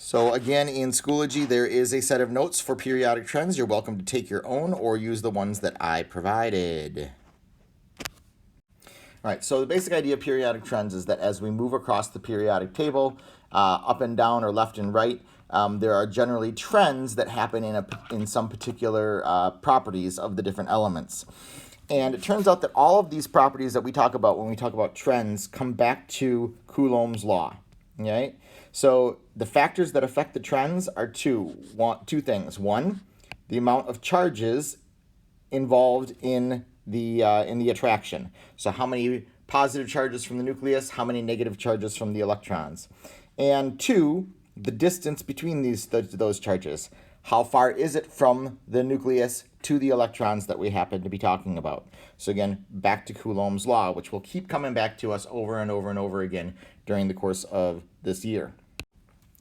So again, in Schoology, there is a set of notes for periodic trends. You're welcome to take your own or use the ones that I provided. All right, so the basic idea of periodic trends is that as we move across the periodic table, up and down or left and right, there are generally trends that happen in some particular properties of the different elements. And it turns out that all of these properties that we talk about when we talk about trends come back to Coulomb's law. Okay? So the factors that affect the trends are two things. One, the amount of charges involved in the attraction. So how many positive charges from the nucleus, how many negative charges from the electrons. And two, the distance between those charges. How far is it from the nucleus to the electrons that we happen to be talking about? So again, back to Coulomb's law, which will keep coming back to us over and over and over again during the course of this year.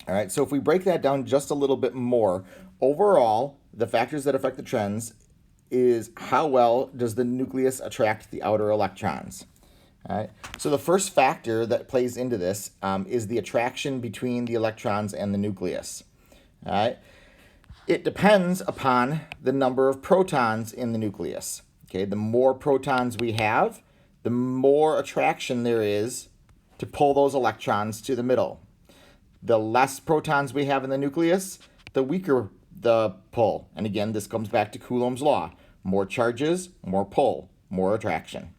All right, so if we break that down just a little bit more, overall, the factors that affect the trends is how well does the nucleus attract the outer electrons. All right, so the first factor that plays into this is the attraction between the electrons and the nucleus. All right, it depends upon the number of protons in the nucleus. Okay, the more protons we have, the more attraction there is to pull those electrons to the middle. The less protons we have in the nucleus, the weaker the pull. And again, this comes back to Coulomb's law. More charges, more pull, more attraction.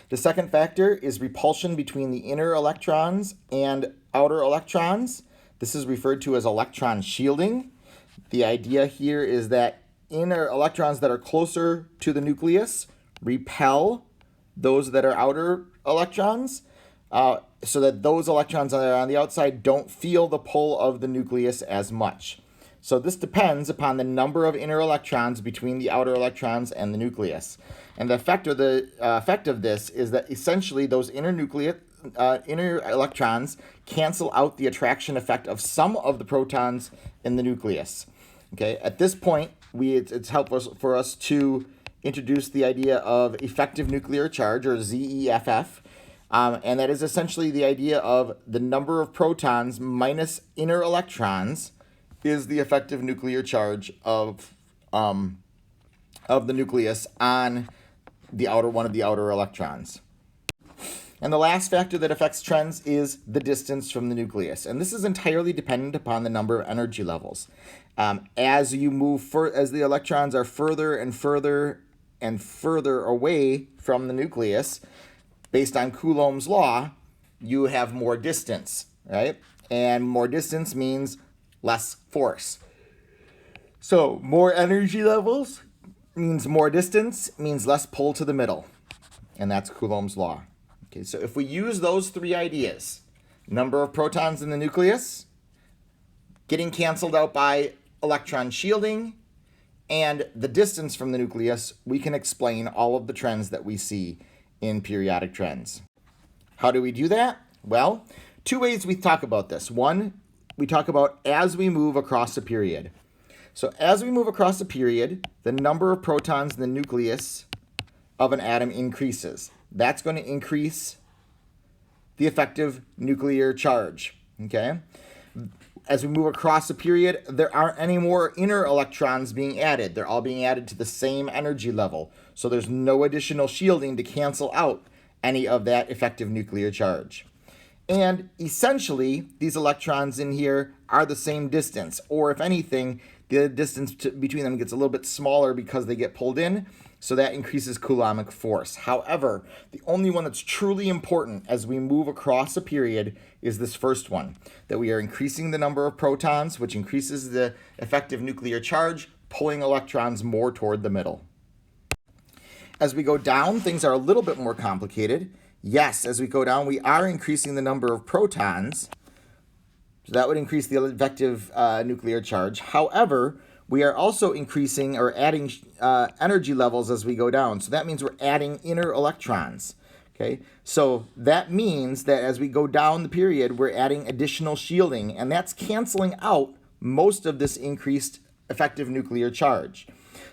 The second factor is repulsion between the inner electrons and outer electrons. This is referred to as electron shielding. The idea here is that inner electrons that are closer to the nucleus repel those that are outer electrons, so that those electrons that are on the outside don't feel the pull of the nucleus as much. So this depends upon the number of inner electrons between the outer electrons and the nucleus. And the effect of this is that essentially those inner electrons cancel out the attraction effect of some of the protons in the nucleus. Okay, at this point, it's helpful for us to introduce the idea of effective nuclear charge, or ZEFF. And that is essentially the idea of the number of protons minus inner electrons is the effective nuclear charge of the nucleus on the one of the outer electrons. And the last factor that affects trends is the distance from the nucleus. And this is entirely dependent upon the number of energy levels. As the electrons are further and further and further away from the nucleus, based on Coulomb's law, you have more distance, right? And more distance means less force. So more energy levels means more distance, means less pull to the middle. And that's Coulomb's law. Okay, so if we use those three ideas, number of protons in the nucleus, getting canceled out by electron shielding, and the distance from the nucleus, we can explain all of the trends that we see in periodic trends. How do we do that? Well, two ways we talk about this. One, we talk about as we move across a period. So as we move across a period, the number of protons in the nucleus of an atom increases. That's going to increase the effective nuclear charge. Okay? As we move across a period, there aren't any more inner electrons being added. They're all being added to the same energy level. So there's no additional shielding to cancel out any of that effective nuclear charge. And essentially, these electrons in here are the same distance, or if anything, the distance between them gets a little bit smaller because they get pulled in, so that increases Coulombic force. However, the only one that's truly important as we move across a period is this first one, that we are increasing the number of protons, which increases the effective nuclear charge, pulling electrons more toward the middle. As we go down, things are a little bit more complicated. Yes, as we go down, we are increasing the number of protons, so that would increase the effective nuclear charge. However, we are also increasing or adding energy levels as we go down. So that means we're adding inner electrons. Okay, so that means that as we go down the period, we're adding additional shielding, and that's canceling out most of this increased effective nuclear charge.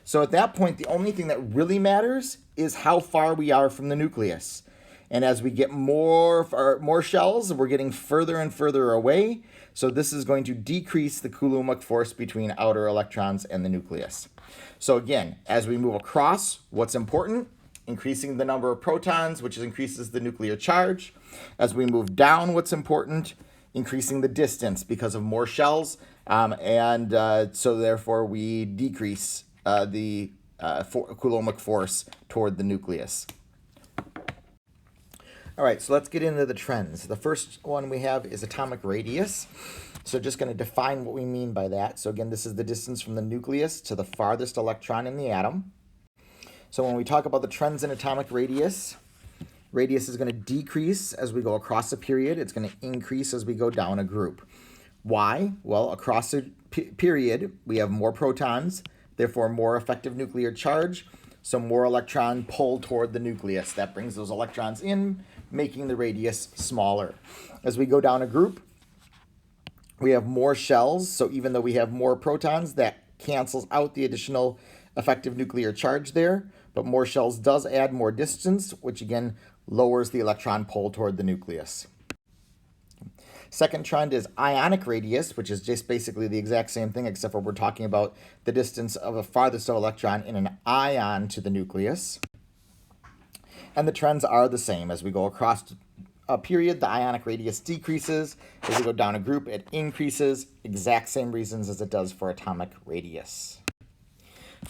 So at that point, the only thing that really matters is how far we are from the nucleus. And as we get more shells, we're getting further and further away. So this is going to decrease the Coulombic force between outer electrons and the nucleus. So again, as we move across, what's important? Increasing the number of protons, which increases the nuclear charge. As we move down, what's important? Increasing the distance because of more shells. So therefore we decrease the Coulombic force toward the nucleus. All right, so let's get into the trends. The first one we have is atomic radius. So just going to define what we mean by that. So again, this is the distance from the nucleus to the farthest electron in the atom. So when we talk about the trends in atomic radius is going to decrease as we go across a period. It's going to increase as we go down a group. Why? Well, across a period, we have more protons, therefore more effective nuclear charge, so more electron pull toward the nucleus. That brings those electrons in, making the radius smaller. As we go down a group, we have more shells, so even though we have more protons, that cancels out the additional effective nuclear charge there, but more shells does add more distance, which again lowers the electron pull toward the nucleus. Second trend is ionic radius, which is just basically the exact same thing, except for we're talking about the distance of a farthest electron in an ion to the nucleus. And the trends are the same. As we go across a period, the ionic radius decreases. As we go down a group, it increases. Exact same reasons as it does for atomic radius.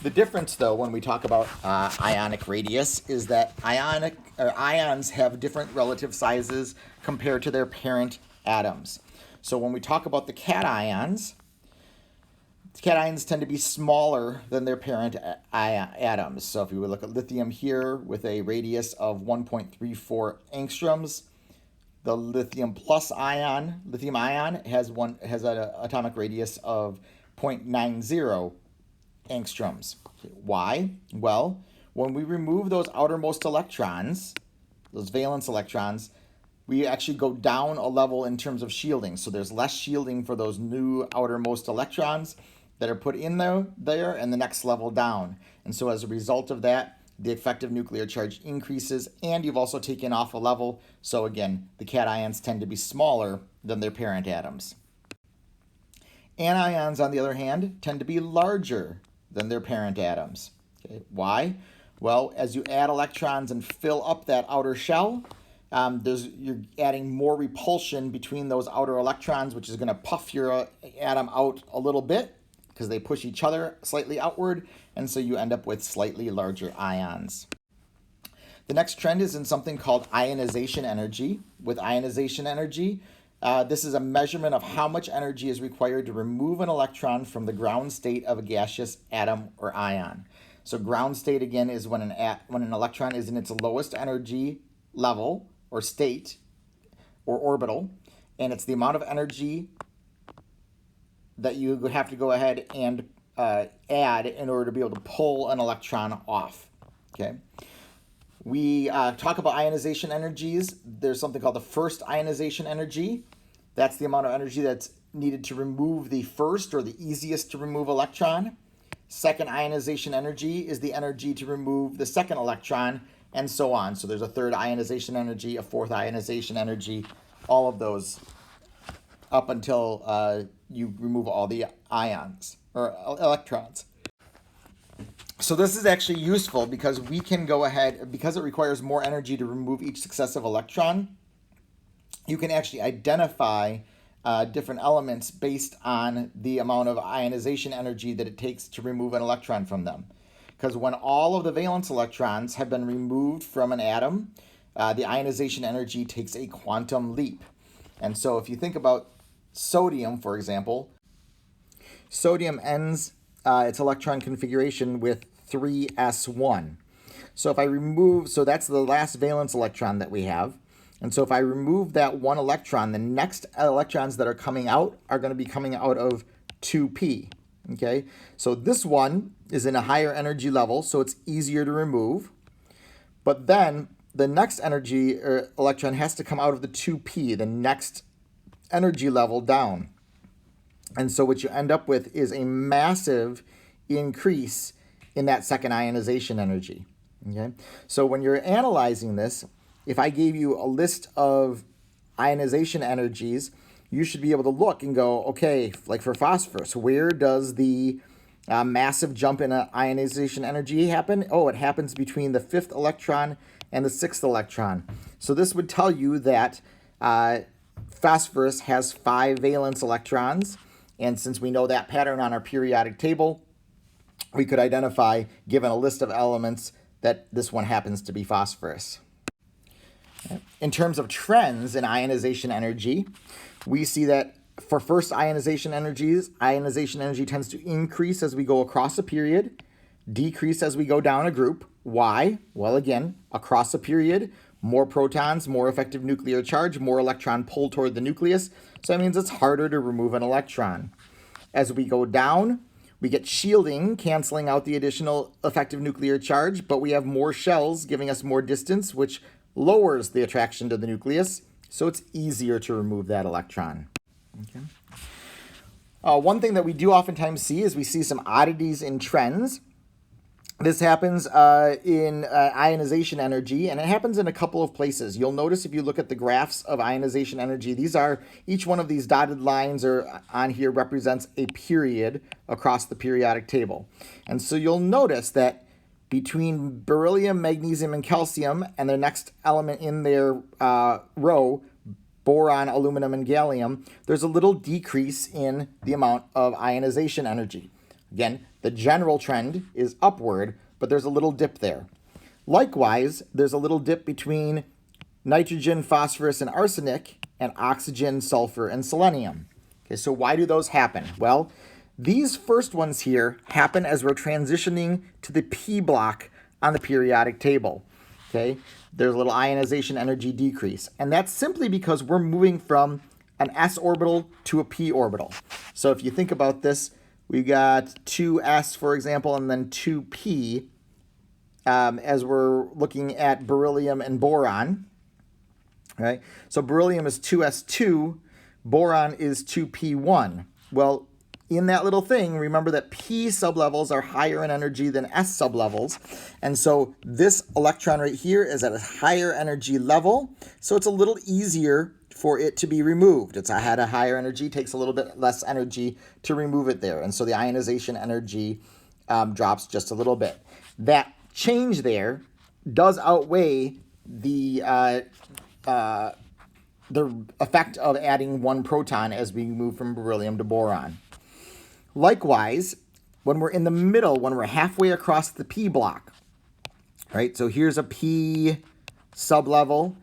The difference, though, when we talk about ionic radius is that ions have different relative sizes compared to their parent atoms. So when we talk about the cations tend to be smaller than their parent atoms. So if you would look at lithium here with a radius of 1.34 angstroms, the lithium ion has an atomic radius of 0.90 angstroms. Why? Well, when we remove those outermost electrons, those valence electrons, we actually go down a level in terms of shielding. So there's less shielding for those new outermost electrons that are put in there and the next level down. And so as a result of that, the effective nuclear charge increases, and you've also taken off a level. So again, the cations tend to be smaller than their parent atoms. Anions, on the other hand, tend to be larger than their parent atoms. Okay. Why? Well, as you add electrons and fill up that outer shell, you're adding more repulsion between those outer electrons, which is going to puff your atom out a little bit because they push each other slightly outward, and so you end up with slightly larger ions. The next trend is in something called ionization energy. With ionization energy, this is a measurement of how much energy is required to remove an electron from the ground state of a gaseous atom or ion. So ground state, again, is when an electron is in its lowest energy level or state or orbital, and it's the amount of energy that you would have to go ahead and add in order to be able to pull an electron off. Okay. We talk about ionization energies. There's something called the first ionization energy. That's the amount of energy that's needed to remove the first or the easiest to remove electron. Second ionization energy is the energy to remove the second electron, and so on. So there's a third ionization energy, a fourth ionization energy, all of those up until you remove all the ions or electrons. So this is actually useful because we can go ahead, because it requires more energy to remove each successive electron, you can actually identify different elements based on the amount of ionization energy that it takes to remove an electron from them. Because when all of the valence electrons have been removed from an atom, the ionization energy takes a quantum leap. And so if you think about sodium, for example, sodium ends its electron configuration with 3s1. So if I remove, so that's the last valence electron that we have. And so if I remove that one electron, the next electrons that are coming out are going to be coming out of 2p. Okay, so this one is in a higher energy level, so it's easier to remove. But then the next energy electron has to come out of the 2p, the next energy level down. And so what you end up with is a massive increase in that second ionization energy. Okay, so when you're analyzing this, if I gave you a list of ionization energies, you should be able to look and go, okay, like for phosphorus, where does the massive jump in ionization energy happen? Oh, it happens between the 5th electron and the 6th electron. So this would tell you that phosphorus has 5 valence electrons. And since we know that pattern on our periodic table, we could identify, given a list of elements, that this one happens to be phosphorus. In terms of trends in ionization energy, we see that for first ionization energies, ionization energy tends to increase as we go across a period, decrease as we go down a group. Why? Well, again, across a period, more protons, more effective nuclear charge, more electron pull toward the nucleus. So that means it's harder to remove an electron. As we go down, we get shielding, canceling out the additional effective nuclear charge, but we have more shells giving us more distance, which lowers the attraction to the nucleus, so it's easier to remove that electron. Okay. One thing that we do oftentimes see is we see some oddities in trends. This happens in ionization energy, and it happens in a couple of places. You'll notice if you look at the graphs of ionization energy, each one of these dotted lines on here represents a period across the periodic table. And so you'll notice that between beryllium, magnesium, and calcium, and the next element in their row, boron, aluminum, and gallium, there's a little decrease in the amount of ionization energy. Again, the general trend is upward, but there's a little dip there. Likewise, there's a little dip between nitrogen, phosphorus, and arsenic, and oxygen, sulfur, and selenium. Okay, so why do those happen? Well, these first ones here happen as we're transitioning to the p block on the periodic table. Okay, there's a little ionization energy decrease, and that's simply because we're moving from an s orbital to a p orbital. So if you think about this, we got 2s, for example, and then 2p as we're looking at beryllium and boron. Right? So beryllium is 2s2, boron is 2p1. Well, in that little thing, remember that p sublevels are higher in energy than s sublevels. And so this electron right here is at a higher energy level, so it's a little easier for it to be removed. It's had a higher energy, takes a little bit less energy to remove it there. And so the ionization energy drops just a little bit. That change there does outweigh the effect of adding one proton as we move from beryllium to boron. Likewise, when we're in the middle, when we're halfway across the p block, right? So here's a p sublevel.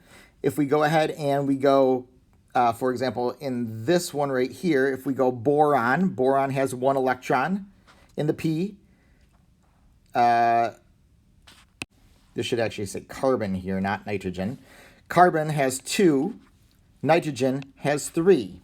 If we go ahead and we go, for example, in this one right here, if we go boron, boron has 1 electron in the p. This should actually say carbon here, not nitrogen. Carbon has 2, nitrogen has 3.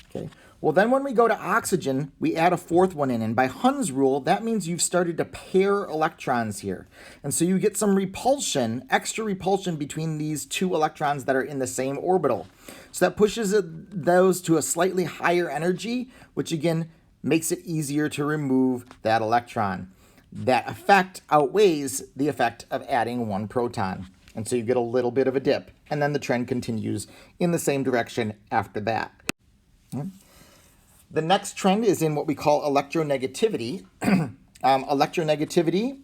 Okay. Well, then when we go to oxygen, we add a 4th one in. And by Hund's rule, that means you've started to pair electrons here. And so you get some repulsion, extra repulsion between these 2 electrons that are in the same orbital. So that pushes those to a slightly higher energy, which again makes it easier to remove that electron. That effect outweighs the effect of adding 1 proton. And so you get a little bit of a dip. And then the trend continues in the same direction after that. Okay. The next trend is in what we call electronegativity. Electronegativity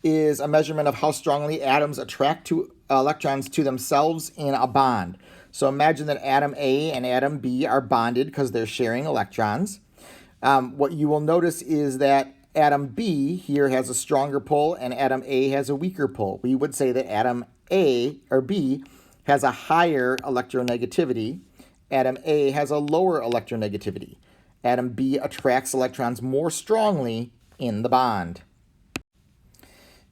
is a measurement of how strongly atoms attract electrons to themselves in a bond. So imagine that atom A and atom B are bonded because they're sharing electrons. What you will notice is that atom B here has a stronger pull and atom A has a weaker pull. We would say that atom A or B has a higher electronegativity. Atom A has a lower electronegativity. Atom B attracts electrons more strongly in the bond.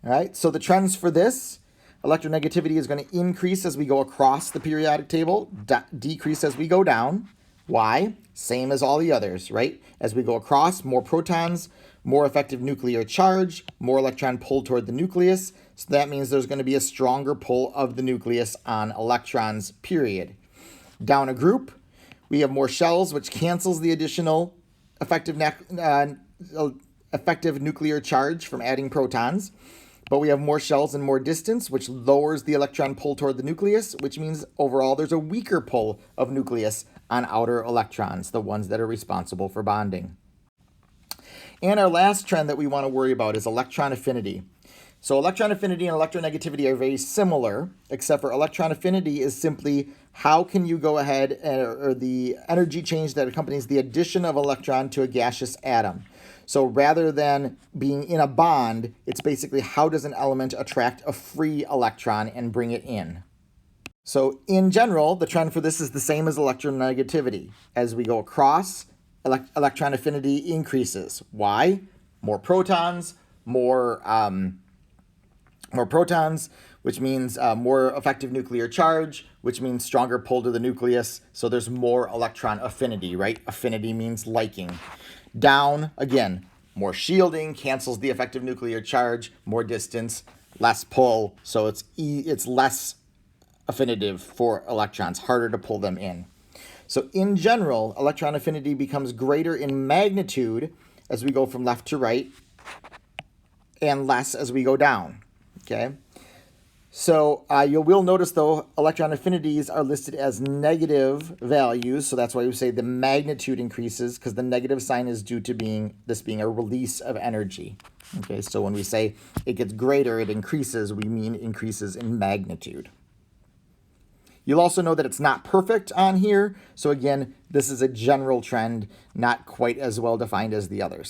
All right, so the trends for this, electronegativity is going to increase as we go across the periodic table, decrease as we go down. Why? Same as all the others, right? As we go across, more protons, more effective nuclear charge, more electron pull toward the nucleus. So that means there's going to be a stronger pull of the nucleus on electrons, period. Down a group, we have more shells, which cancels the additional effective nuclear charge from adding protons. but we have more shells and more distance, which lowers the electron pull toward the nucleus, which means overall there's a weaker pull of nucleus on outer electrons, the ones that are responsible for bonding. And our last trend that we want to worry about is electron affinity. So electron affinity and electronegativity are very similar, except for electron affinity is simply how can you go ahead or the energy change that accompanies the addition of electron to a gaseous atom. So rather than being in a bond, it's basically how does an element attract a free electron and bring it in. So in general, the trend for this is the same as electronegativity. As we go across, electron affinity increases. Why? More protons, more protons, which means more effective nuclear charge, which means stronger pull to the nucleus. So there's more electron affinity, right? Affinity means liking. Down, again, more shielding, cancels the effective nuclear charge, more distance, less pull. So it's less affinitive for electrons, harder to pull them in. So in general, electron affinity becomes greater in magnitude as we go from left to right and less as we go down. Okay, so you will notice, though, electron affinities are listed as negative values, so that's why we say the magnitude increases, because the negative sign is due to this being a release of energy. Okay, so when we say it gets greater, it increases, we mean increases in magnitude. You'll also know that it's not perfect on here, so again, this is a general trend, not quite as well defined as the others.